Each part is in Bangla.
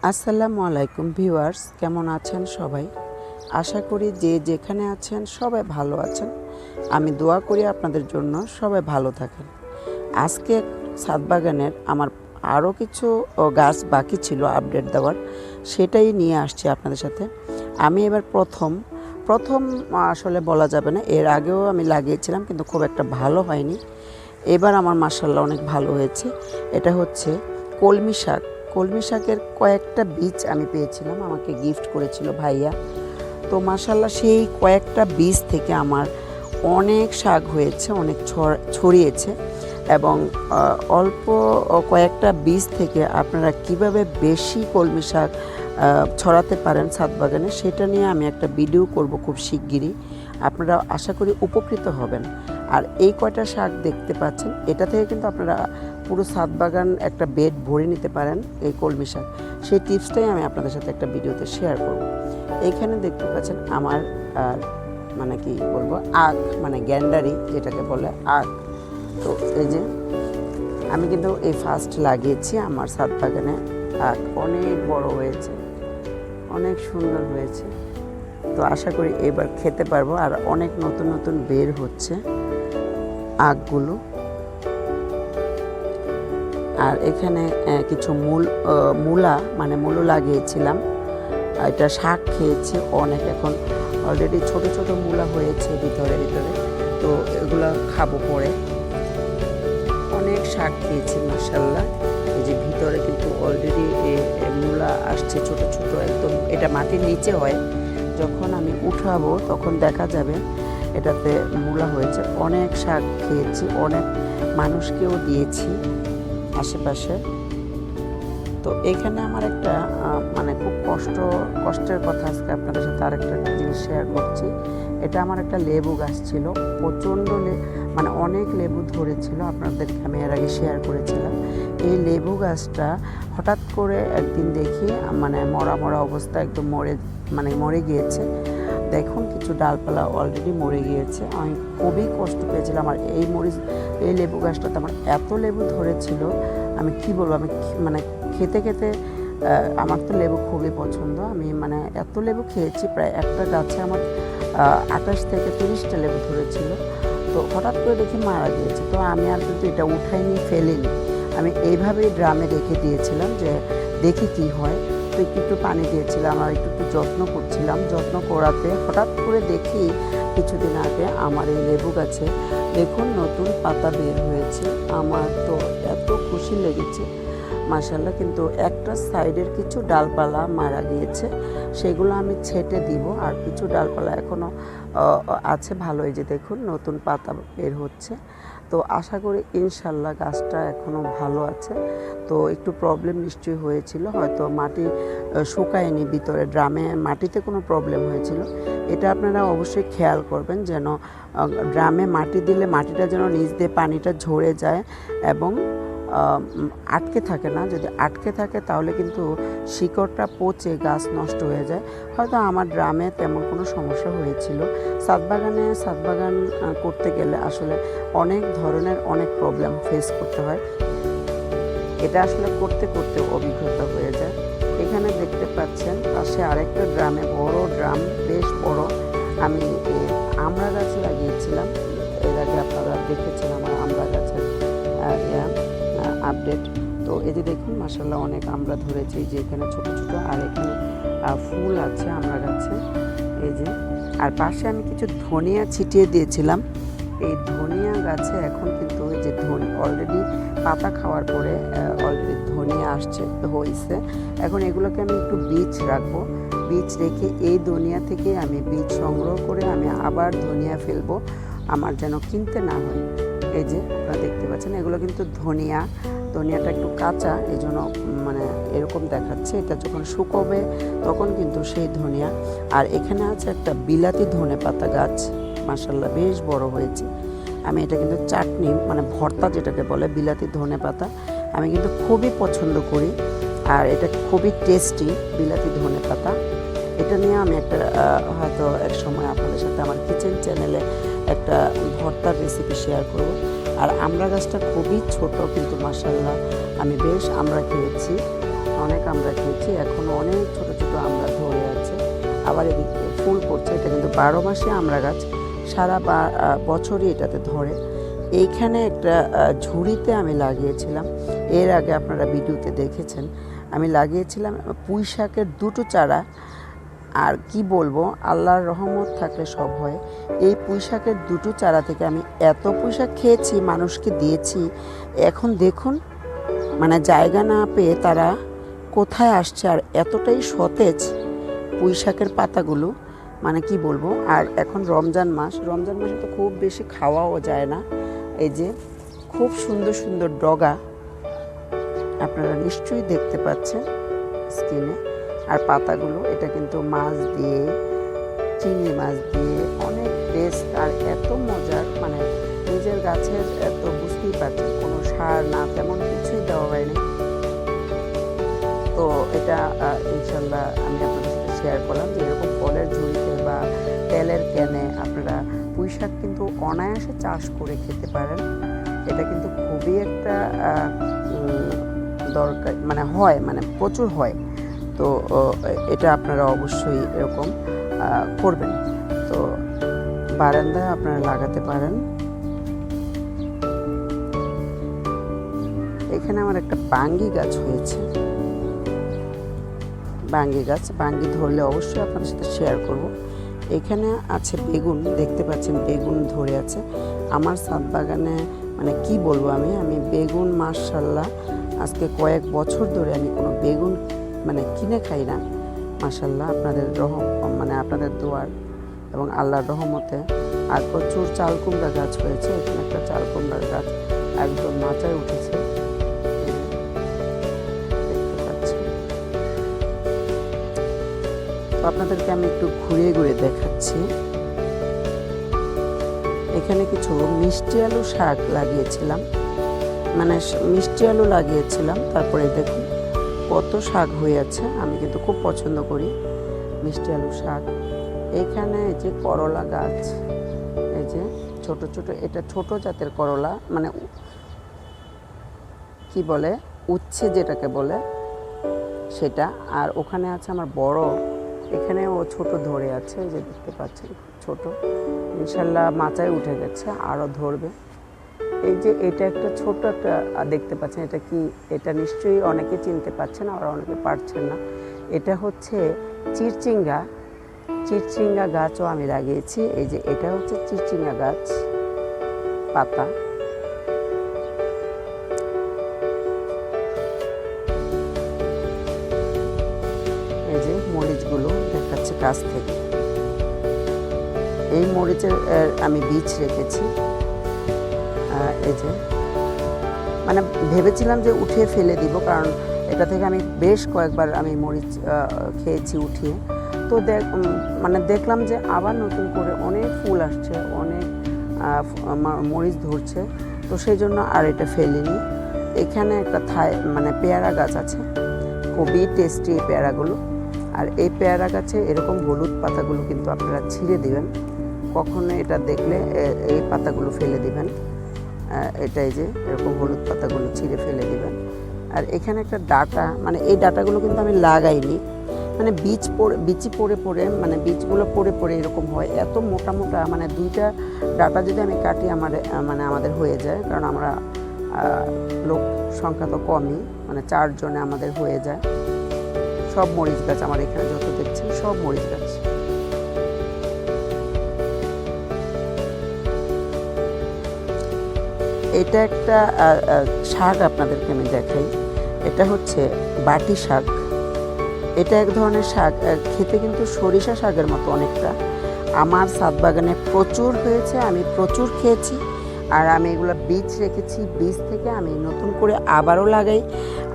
আসসালামু আলাইকুম ভিউয়ার্স, কেমন আছেন সবাই? আশা করি যে যেখানে আছেন সবাই ভালো আছেন। আমি দোয়া করি আপনাদের জন্য সবাই ভালো থাকেন। আজকে ছাদ বাগানের আমার আরও কিছু গাছ বাকি ছিল আপডেট দেওয়ার, সেটাই নিয়ে আসছি আপনাদের সাথে। আমি এবার প্রথম প্রথম আসলে বলা যাবে না, এর আগেও আমি লাগিয়েছিলাম কিন্তু খুব একটা ভালো হয়নি। এবার আমার মাশাআল্লাহ অনেক ভালো হয়েছে। এটা হচ্ছে কলমি শাক। কলমি শাকের কয়েকটা বীজ আমি পেয়েছিলাম, আমাকে গিফট করেছিল ভাইয়া। তো মাশাআল্লাহ সেই কয়েকটা বীজ থেকে আমার অনেক শাক হয়েছে, অনেক ছড়িয়েছে। এবং অল্প কয়েকটা বীজ থেকে আপনারা কিভাবে বেশি কলমি শাক ছড়াতে পারেন ছাদ বাগানে, সেটা নিয়ে আমি একটা ভিডিও করব খুব শিগগিরই। আপনারা আশা করি উপকৃত হবেন। আর এই কয়টা শাক দেখতে পাচ্ছেন, এটা থেকে কিন্তু আপনারা পুরো ছাদ বাগান একটা বেড ভরে নিতে পারেন এই কলমি শাক। সেই টিপসটাই আমি আপনাদের সাথে একটা ভিডিওতে শেয়ার করব। এইখানে দেখতে পাচ্ছেন আমার মানে কি বলবো, আখ, মানে গ্যান্ডারি যেটাকে বলে আখ। তো এই যে আমি কিন্তু এই ফার্স্ট লাগিয়েছি আমার ছাদ বাগানে আখ। অনেক বড় হয়েছে, অনেক সুন্দর হয়েছে। তো আশা করি এবার খেতে পারবো। আর অনেক নতুন নতুন বের হচ্ছে আখগুলো। আর এখানে কিছু মূলো লাগিয়েছিলাম। এটা শাক খেয়েছি অনেক, এখন অলরেডি ছোট ছোট মূলা হয়েছে ভিতরে। তো এগুলো খাবো পরে। অনেক শাক খেয়েছি মাশাআল্লাহ। এই যে ভিতরে কিন্তু অলরেডি মূলা আসছে ছোট ছোট একদম। এটা মাটির নিচে হয়, যখন আমি উঠাবো তখন দেখা যাবে এটাতে মূলা হয়েছে। অনেক শাক খেয়েছি, অনেক মানুষকেও দিয়েছি আশেপাশে। তো এখানে আমার একটা মানে খুব কষ্টের কথা আজকে আপনাদের সাথে আরেকটা জিনিস শেয়ার করছি। এটা আমার একটা লেবু গাছ ছিল, প্রচণ্ড মানে অনেক লেবু ধরেছিল, আপনাদেরকে আমি এর আগে শেয়ার করেছিলাম। এই লেবু গাছটা হঠাৎ করে একদিন দেখি মানে মরা অবস্থা, একদম মরে গিয়েছে। দেখুন কিছু ডালপালা অলরেডি মরে গিয়েছে। আমি খুবই কষ্ট পেয়েছিলাম। আর এই লেবু গাছটাতে আমার এত লেবু ধরেছিল, আমি কি বলবো, আমি মানে খেতে আমার তো লেবু খুবই পছন্দ। আমি মানে এত লেবু খেয়েছি, প্রায় একটা গাছে আমার 28 থেকে 30টা লেবু ধরেছিল। তো হঠাৎ করে দেখি মারা গিয়েছে। তো আমি আর কিন্তু এটা উঠাইনি, ফেলিনি, আমি এইভাবেই ড্রামে রেখে দিয়েছিলাম যে দেখি কি হয়। তো একটু পানি দিয়েছিলাম আর একটু যত্ন করছিলাম। যত্ন করাতে হঠাৎ করে দেখি কিছুদিন আগে আমার এই লেবু গাছে দেখুন নতুন পাতা বের হয়েছে। আমার তো এত খুশি লেগেছে মাশাআল্লাহ। কিন্তু একটা সাইডের কিছু ডালপালা মারা গিয়েছে, সেগুলো আমি ছেটে দিব। আর কিছু ডালপালা এখনও আছে ভালো। এই যে দেখুন নতুন পাতা বের হচ্ছে। তো আশা করি ইনশাল্লাহ গাছটা এখনও ভালো আছে। তো একটু প্রবলেম নিশ্চয়ই হয়েছিল, হয়তো মাটি শুকায়নি ভিতরে, ড্রামে মাটিতে কোনো প্রবলেম হয়েছিল। এটা আপনারা অবশ্যই খেয়াল করবেন যেন ড্রামে মাটি দিলে মাটিটা যেন নিচ দিয়ে পানিটা ঝরে যায় এবং আটকে থাকে না। যদি আটকে থাকে তাহলে কিন্তু শিকড়টা পচে গাছ নষ্ট হয়ে যায়। হয়তো আমার ড্রামে তেমন কোনো সমস্যা হয়েছিল। ছাদ বাগান করতে গেলে আসলে অনেক ধরনের অনেক প্রবলেম ফেস করতে হয়। এটা আসলে করতে করতে অভিজ্ঞতা হয়ে যায়। এখানে দেখতে পাচ্ছেন পাশে আরেকটা ড্রামে, বড় ড্রাম, বেশ বড়, আমি আমড়া গাছ লাগিয়েছিলাম। এর আগে আপনারা দেখেছেন আমার আমড়া গাছের আপডেট। তো এই যে দেখুন মাশাআল্লাহ অনেক আমড়া ধরেছে, যে এখানে ছোট ছোট, আর এখানে ফুল আছে আমড়া গাছে। এই যে, আর পাশে আমি কিছু ধনিয়া ছিটিয়ে দিয়েছিলাম। এই ধনিয়া গাছে এখন কিন্তু এই যে অলরেডি পাতা খাওয়ার পরে অলরেডি ধনিয়া হয়েছে। এখন এগুলোকে আমি একটু বীজ রাখবো। বীজ রেখে এই ধনিয়া থেকে আমি বীজ সংগ্রহ করে আমি আবার ধনিয়া ফেলবো, আমার যেন কিনতে না হয়। এই যে আপনারা দেখতে পাচ্ছেন এগুলো কিন্তু ধনিয়াটা একটু কাঁচা, এই জন্য মানে এরকম দেখাচ্ছে। এটা যখন শুকোবে তখন কিন্তু সেই ধনিয়া। আর এখানে আছে একটা বিলাতি ধনেপাতা গাছ, মাশাআল্লাহ বেশ বড় হয়েছে। আমি এটা কিন্তু চাটনি মানে ভর্তা যেটাকে বলে বিলাতি ধনেপাতা, আমি কিন্তু খুবই পছন্দ করি। আর এটা খুবই টেস্টি বিলাতি ধনেপাতা। এটা নিয়ে আমি একটা হয়তো এক সময় আপনাদের সাথে আমার কিচেন চ্যানেলে একটা ভর্তার রেসিপি শেয়ার করব। আর আমড়া গাছটা খুবই ছোট কিন্তু মাশাআল্লাহ আমি বেশ আমড়া খেয়েছি, অনেক আমরা খেয়েছি, এখনও অনেক ছোট ছোট আমরা ধরে আছে। আবার এদিকে ফুল পড়ছে। এটা কিন্তু 12 মাসে আমরা গাছ, সারা বছরই এটাতে ধরে। এইখানে একটা ঝুড়িতে আমি লাগিয়েছিলাম, এর আগে আপনারা ভিডিওতে দেখেছেন, আমি লাগিয়েছিলাম পুঁই শাকের 2টো চারা। আর কি বলবো, আল্লাহর রহমত থাকলে সব হয়। এই পুঁই শাকের 2টো চারা থেকে আমি এত পুঁই শাক খেয়েছি, মানুষকে দিয়েছি। এখন দেখুন, মানে জায়গা না পেয়ে তারা কোথায় আসছে, আর এতটাই সতেজ পুঁই শাকের পাতাগুলো, মানে কি বলবো। আর এখন রমজান মাসে তো খুব বেশি খাওয়াও যায় না। এই যে খুব সুন্দর সুন্দর ডগা আপনারা নিশ্চয়ই দেখতে পাচ্ছেন স্ক্রিনে। আর পাতাগুলো, এটা কিন্তু মাছ দিয়ে, চিংড়ি মাছ দিয়ে অনেক টেস্ট আর এত মজার, মানে নিজের গাছের এত, বুঝতেই পারছেন কোনো সার না তেমন কিছুই দেওয়া হয়নি। তো এটা ইনশাল্লাহ আমি আপনাদের সাথে শেয়ার করলাম যে এরকম ফলের ঝুড়িতে বা তেলের ক্যানে আপনারা পুঁই শাক কিন্তু অনায়াসে চাষ করে খেতে পারেন। এটা কিন্তু খুবই একটা দরকার, মানে হয়, মানে প্রচুর হয়। তো এটা আপনারা অবশ্যই এরকম করবেন। তো বারান্দায় আপনারা লাগাতে পারেন। এখানে আমার একটা বাঙ্গি গাছ হয়েছে, বাঙ্গি গাছ, বাঙ্গি ধরলে অবশ্যই আপনাদের সাথে শেয়ার করব। এখানে আছে বেগুন, দেখতে পাচ্ছেন বেগুন ধরে আছে আমার ছাদ বাগানে। মানে কি বলবো, আমি বেগুন মাশাআল্লাহ আজকে কয়েক বছর ধরে আমি কোনো বেগুন মানে কিনে খাই না। মাশাআল্লাহ আপনাদের মানে আপনাদের দোয়ার এবং আল্লাহর রহমতে। আর প্রচুর চাল কুমড়া গাছ হয়েছে। এখানে একটা চাল কুমড়ার গাছ একদম মাচায় উঠেছে, দেখতে পাচ্ছেন। তো আপনাদেরকে আমি একটু ঘুরিয়ে ঘুরিয়ে দেখাচ্ছি। এখানে কিছু মিষ্টি আলু শাক লাগিয়েছিলাম, মানে মিষ্টি আলু লাগিয়েছিলাম। তারপরে দেখুন কত শাক হয়ে আছে। আমি কিন্তু খুব পছন্দ করি মিষ্টি আলু শাক। এখানে এই যে করলা গাছ, এই যে ছোট ছোট, এটা ছোট জাতের করলা, মানে কি বলে উচ্ছে যেটাকে বলে সেটা। আর ওখানে আছে আমার বড়, এখানে ও ছোট ধরে আছে, এই যে দেখতে পাচ্ছেন ছোট। ইনশাল্লাহ মাচায় উঠে গেছে, আরও ধরবে। এই যে এটা একটা ছোট একটা দেখতে পাচ্ছেন, এটা কি, এটা নিশ্চয়ই অনেকে চিনতে পারছেন, আর অনেকে পারছেন না। এটা হচ্ছে চিরচিঙ্গা গাছও আমি লাগিয়েছি। এই যে এটা হচ্ছে চিরচিঙ্গা গাছ পাতা। এই যে মরিচগুলো দেখাচ্ছে কাছ থেকে, এই মরিচের আমি বীজ রেখেছি। এই যে মানে ভেবেছিলাম যে উঠিয়ে ফেলে দিব, কারণ এটা থেকে আমি বেশ কয়েকবার আমি মরিচ খেয়েছি উঠিয়ে। তো মানে দেখলাম যে আবার নতুন করে অনেক ফুল আসছে, অনেক মরিচ ধরছে, তো সেই জন্য আর এটা ফেলিনি। এখানে একটা মানে পেয়ারা গাছ আছে, খুবই টেস্টি এই পেয়ারাগুলো। আর এই পেয়ারা গাছে এরকম হলুদ পাতাগুলো কিন্তু আপনারা ছিঁড়ে দিবেন, কখনো এটা দেখলে এই পাতাগুলো ফেলে দিবেন। এটাই যে এরকম হলুদ পাতাগুলো ছিঁড়ে ফেলে দিবেন। আর এখানে একটা ডাটা, মানে এই ডাটাগুলো কিন্তু আমি লাগাইনি, মানে বীজ পড়ে মানে বীজগুলো পড়ে এরকম হয়, এত মোটা মোটা। মানে 2টা ডাটা যদি আমি কাটি আমাদের হয়ে যায়, কারণ আমরা লোক সংখ্যা তো কমই, মানে 4 জনে আমাদের হয়ে যায়। সব মরিচ গাছ আমার এখানে যত দেখছেন সব মরিচ গাছ। এটা একটা শাক আপনাদেরকে আমি দেখাই, এটা হচ্ছে বাটি শাক। এটা এক ধরনের শাক, খেতে কিন্তু সরিষা শাকের মতো অনেকটা। আমার ছাদ বাগানে প্রচুর হয়েছে, আমি প্রচুর খেয়েছি। আর আমি এগুলো বীজ রেখেছি, বীজ থেকে আমি নতুন করে আবারও লাগাই,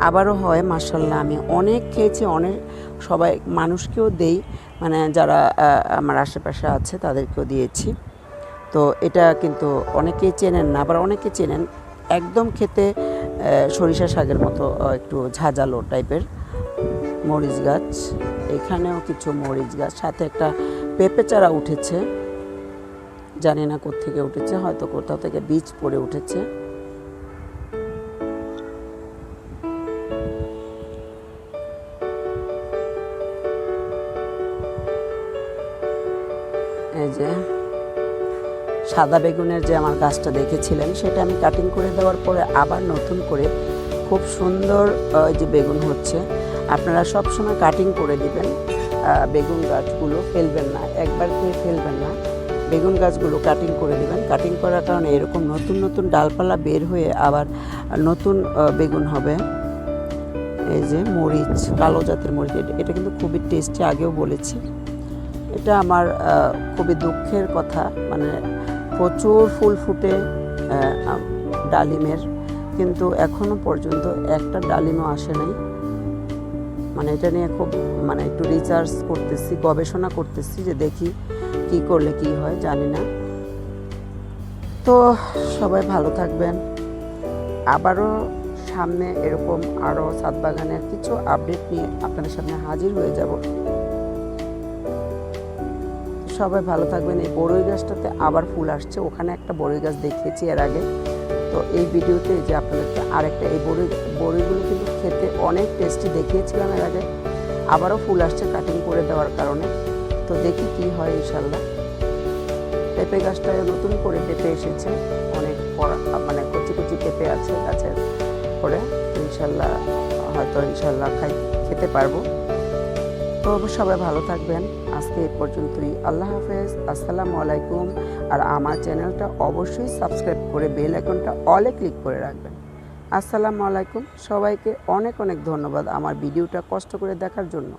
আবারও হয়। মাশাআল্লাহ আমি অনেক খেয়েছি, অনেক সবাই মানুষকেও দেই, মানে যারা আমার আশেপাশে আছে তাদেরকেও দিয়েছি। তো এটা কিন্তু অনেকেই চেনেন না, আবার অনেকে চেনেন। একদম খেতে সরিষা শাকের মতো, একটু ঝাঁঝালো টাইপের। মরিচ গাছ, এখানেও কিছু মরিচ গাছ, সাথে একটা পেঁপে চারা উঠেছে, জানি না কোত্থেকে উঠেছে, হয়তো কোথাও থেকে বীজ পড়ে উঠেছে। যে সাদা বেগুনের যে আমার গাছটা দেখেছিলেন সেটা আমি কাটিং করে দেওয়ার পরে আবার নতুন করে খুব সুন্দর যে বেগুন হচ্ছে। আপনারা সবসময় কাটিং করে দিবেন বেগুন গাছগুলো, ফেলবেন না, একবার খেয়ে ফেলবেন না। বেগুন গাছগুলো কাটিং করে দিবেন। কাটিং করার কারণে এরকম নতুন নতুন ডালপালা বের হয়ে আবার নতুন বেগুন হবে। এই যে মরিচ, কালো জাতের মরিচ, এটা কিন্তু খুবই টেস্টি, আগেও বলেছি। এটা আমার খুবই দুঃখের কথা, মানে প্রচুর ফুল ফুটে ডালিমের, কিন্তু এখনো পর্যন্ত একটা ডালিমও আসে নাই। মানে এটা নিয়ে খুব একটু রিসার্চ করতেছি, গবেষণা করতেছি যে দেখি কি করলে কি হয়, জানি না। তো সবাই ভালো থাকবেন। আবারও সামনে এরকম আরও ছাদ বাগানের কিছু আপডেট নিয়ে আপনাদের সামনে হাজির হয়ে যাব। সবাই ভালো থাকবেন। এই বড়ই গাছটাতে আবার ফুল আসছে, ওখানে একটা বড়ই গাছ দেখিয়েছি এর আগে। তো এই ভিডিওতে যে আপনাদেরকে আরেকটা, এই বড়িগুলো কিন্তু খেতে অনেক টেস্টি দেখিয়েছিলাম এর আগে। আবারও ফুল আসছে কাটিং করে দেওয়ার কারণে। তো দেখি কি হয় ইনশাল্লাহ। পেঁপে গাছটায় নতুন করে পেঁপে এসেছে, অনেক কচি কচি পেঁপে আছে গাছের করে। ইনশাল্লাহ হয়তো খেতে পারবো। তো সবাই ভালো থাকবেন। আজকে এই পর্যন্তই। আল্লাহ হাফেজ, আসসালামু আলাইকুম। আর আমার চ্যানেলটা অবশ্যই সাবস্ক্রাইব করে বেল আইকনটা অলে ক্লিক করে রাখবেন। আসসালামু আলাইকুম। সবাইকে অনেক অনেক ধন্যবাদ আমার ভিডিওটা কষ্ট করে দেখার জন্য।